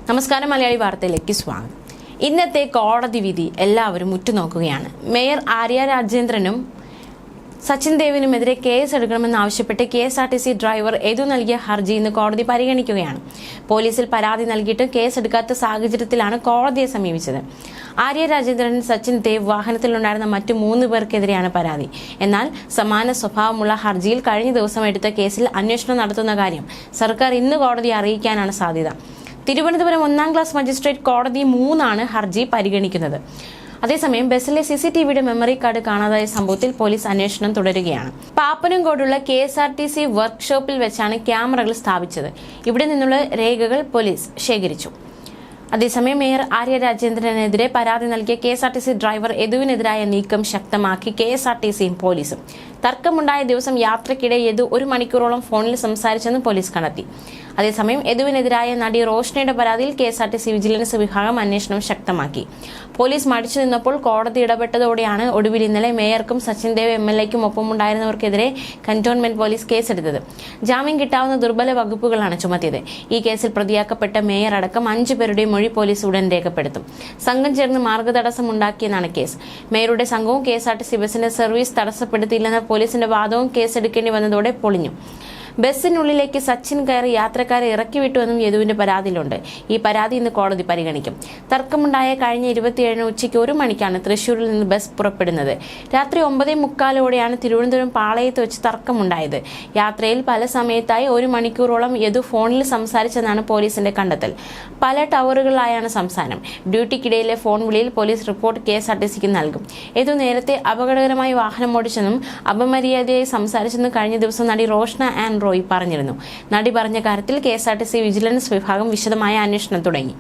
നമസ്കാരം, മലയാളി വാർത്തയിലേക്ക് സ്വാഗതം. ഇന്നത്തെ കോടതി വിധി എല്ലാവരും ഉറ്റുനോക്കുകയാണ്. മേയർ ആര്യ രാജേന്ദ്രനും സച്ചിൻ ദേവിനുമെതിരെ കേസ് എടുക്കണമെന്നാവശ്യപ്പെട്ട് KSRTC ഡ്രൈവർ യദു നൽകിയ ഹർജി ഇന്ന് കോടതി പരിഗണിക്കുകയാണ്. പോലീസിൽ പരാതി നൽകിയിട്ടും കേസെടുക്കാത്ത സാഹചര്യത്തിലാണ് കോടതിയെ സമീപിച്ചത്. ആര്യ രാജേന്ദ്രൻ, സച്ചിൻ ദേവ് വാഹനത്തിലുണ്ടായിരുന്ന മറ്റു 3 പേർക്കെതിരെയാണ് പരാതി. എന്നാൽ സമാന സ്വഭാവമുള്ള ഹർജിയിൽ കഴിഞ്ഞ ദിവസം എടുത്ത കേസിൽ അന്വേഷണം നടത്തുന്ന കാര്യം സർക്കാർ ഇന്ന് കോടതിയെ അറിയിക്കാനാണ് സാധ്യത. തിരുവനന്തപുരം 1ാം ക്ലാസ് മജിസ്ട്രേറ്റ് കോടതി 3 ഹർജി പരിഗണിക്കുന്നത്. അതേസമയം ബസ്സിലെ CCTVയുടെ മെമ്മറി കാർഡ് കാണാതായ സംഭവത്തിൽ പോലീസ് അന്വേഷണം തുടരുകയാണ്. പാപ്പനംകോടുള്ള KSRTC വർക്ക്ഷോപ്പിൽ വെച്ചാണ് ക്യാമറകൾ സ്ഥാപിച്ചത്. ഇവിടെ നിന്നുള്ള രേഖകൾ പോലീസ് ശേഖരിച്ചു. അതേസമയം മേയർ ആര്യ രാജേന്ദ്രനെതിരെ പരാതി നൽകിയ KSRTC ഡ്രൈവർ യദുവിനെതിരായ നീക്കം ശക്തമാക്കി KSRTCയും പോലീസും. തർക്കമുണ്ടായ ദിവസം യാത്രക്കിടെ യദു 1 മണിക്കൂറോളം ഫോണിൽ സംസാരിച്ചെന്ന് പോലീസ് കണ്ടെത്തി. അതേസമയം യദുവിനെതിരായ നടി റോഷ്നയുടെ പരാതിയിൽ KSRTC വിജിലൻസ് വിഭാഗം അന്വേഷണം ശക്തമാക്കി. പോലീസ് മടിച്ചു നിന്നപ്പോൾ കോടതി ഇടപെട്ടതോടെയാണ് ഒടുവിൽ ഇന്നലെ മേയർക്കും സച്ചിൻ ദേവ് MLAയ്ക്കും ഒപ്പമുണ്ടായിരുന്നവർക്കെതിരെ കന്റോൺമെന്റ് പോലീസ് കേസെടുത്തത്. ജാമ്യം കിട്ടാവുന്ന ദുർബല വകുപ്പുകളാണ് ചുമത്തിയത്. ഈ കേസിൽ പ്രതിയാക്കപ്പെട്ട മേയർ അടക്കം 5 പേരുടെ മൊഴി പോലീസ് ഉടൻ രേഖപ്പെടുത്തും. സംഘം ചേർന്ന് മാർഗതടസ്സമുണ്ടാക്കിയെന്നാണ് കേസ്. മേയറുടെ സംഘവും KSRTC ബസിന്റെ സർവീസ് തടസ്സപ്പെടുത്തിയില്ലെന്ന പോലീസിന്റെ വാദവും കേസെടുക്കേണ്ടി വന്നതോടെ പൊളിഞ്ഞു. ബസ്സിനുള്ളിലേക്ക് സച്ചിൻ കയറി യാത്രക്കാരെ ഇറക്കിവിട്ടുവെന്നും യദുവിന്റെ പരാതിയിലുണ്ട്. ഈ പരാതി ഇന്ന് കോടതി പരിഗണിക്കും. തർക്കമുണ്ടായ കഴിഞ്ഞ 27 ഉച്ചയ്ക്ക് 1 മണിക്കാണ് തൃശൂരിൽ നിന്ന് ബസ് പുറപ്പെടുന്നത്. രാത്രി 9:45 തിരുവനന്തപുരം പാളയത്ത് വെച്ച് തർക്കമുണ്ടായത്. യാത്രയിൽ പല സമയത്തായി 1 മണിക്കൂറോളം യദു ഫോണിൽ സംസാരിച്ചെന്നാണ് പോലീസിന്റെ കണ്ടെത്തൽ. പല ടവറുകളിലായാണ് സംസാരം. ഡ്യൂട്ടിക്കിടയിലെ ഫോൺ വിളിയിൽ പോലീസ് റിപ്പോർട്ട് KSRTCക്ക് നൽകും. യദു നേരത്തെ അപകടകരമായി വാഹനം ഓടിച്ചെന്നും അപമര്യാദയായി സംസാരിച്ചെന്നും കഴിഞ്ഞ ദിവസം നടി റോഷ്ന ആൻഡ് റോയ് പറഞ്ഞിരുന്നു. നടി പറഞ്ഞ കാര്യത്തിൽ KSRTC വിജിലൻസ് വിഭാഗം വിശദമായ അന്വേഷണം തുടങ്ങി.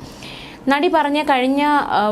നടി പറഞ്ഞ കഴിഞ്ഞ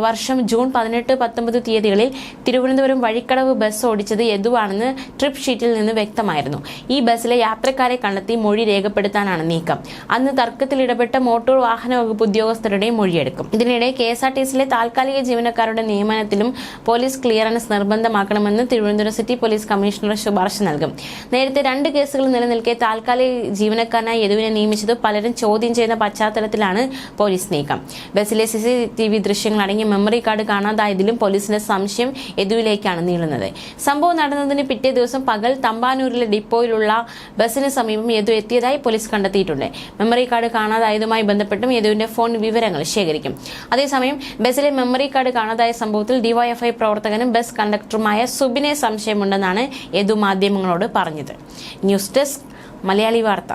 വർഷം ജൂൺ 18, 19 തീയതികളിൽ തിരുവനന്തപുരം വഴിക്കടവ് ബസ് ഓടിച്ചത് യദുവാണെന്ന് ട്രിപ്പ് ഷീറ്റിൽ നിന്ന് വ്യക്തമായിരുന്നു. ഈ ബസ്സിലെ യാത്രക്കാരെ കണ്ടെത്തി മൊഴി രേഖപ്പെടുത്താനാണ് നീക്കം. അന്ന് തർക്കത്തിൽ ഇടപെട്ട മോട്ടോർ വാഹന വകുപ്പ് ഉദ്യോഗസ്ഥരുടെ മൊഴിയെടുക്കും. ഇതിനിടെ KSRTCയിലെ താൽക്കാലിക ജീവനക്കാരുടെ നിയമനത്തിലും പോലീസ് ക്ലിയറൻസ് നിർബന്ധമാക്കണമെന്ന് തിരുവനന്തപുരം സിറ്റി പോലീസ് കമ്മീഷണർ ശുപാർശ നൽകും. നേരത്തെ 2 കേസുകൾ നിലനിൽക്കെ താൽക്കാലിക ജീവനക്കാരനായി യദുവിനെ നിയമിച്ചത് പലരും ചോദ്യം ചെയ്യുന്ന പശ്ചാത്തലത്തിലാണ് പോലീസ് നീക്കം. ബസ്സിലെ CCTV ദൃശ്യങ്ങൾ അടങ്ങിയ മെമ്മറി കാർഡ് കാണാതായതിലും പോലീസിന്റെ സംശയം യദുവിലേക്കാണ് നീളുന്നത്. സംഭവം നടന്നതിന് പിറ്റേ ദിവസം പകൽ തമ്പാനൂരിലെ ഡിപ്പോയിലുള്ള ബസ്സിന് സമീപം യദു എത്തിയതായി പോലീസ് കണ്ടെത്തിയിട്ടുണ്ട്. മെമ്മറി കാർഡ് കാണാതായതുമായി ബന്ധപ്പെട്ടും യദുവിന്റെ ഫോൺ വിവരങ്ങൾ ശേഖരിക്കും. അതേസമയം ബസ്സിലെ മെമ്മറി കാർഡ് കാണാതായ സംഭവത്തിൽ DYFI പ്രവർത്തകനും ബസ് കണ്ടക്ടറുമായ സുബിനെ സംശയമുണ്ടെന്നാണ് യദു മാധ്യമങ്ങളോട് പറഞ്ഞത്. ന്യൂസ് ഡെസ്ക്, മലയാളി വാർത്ത.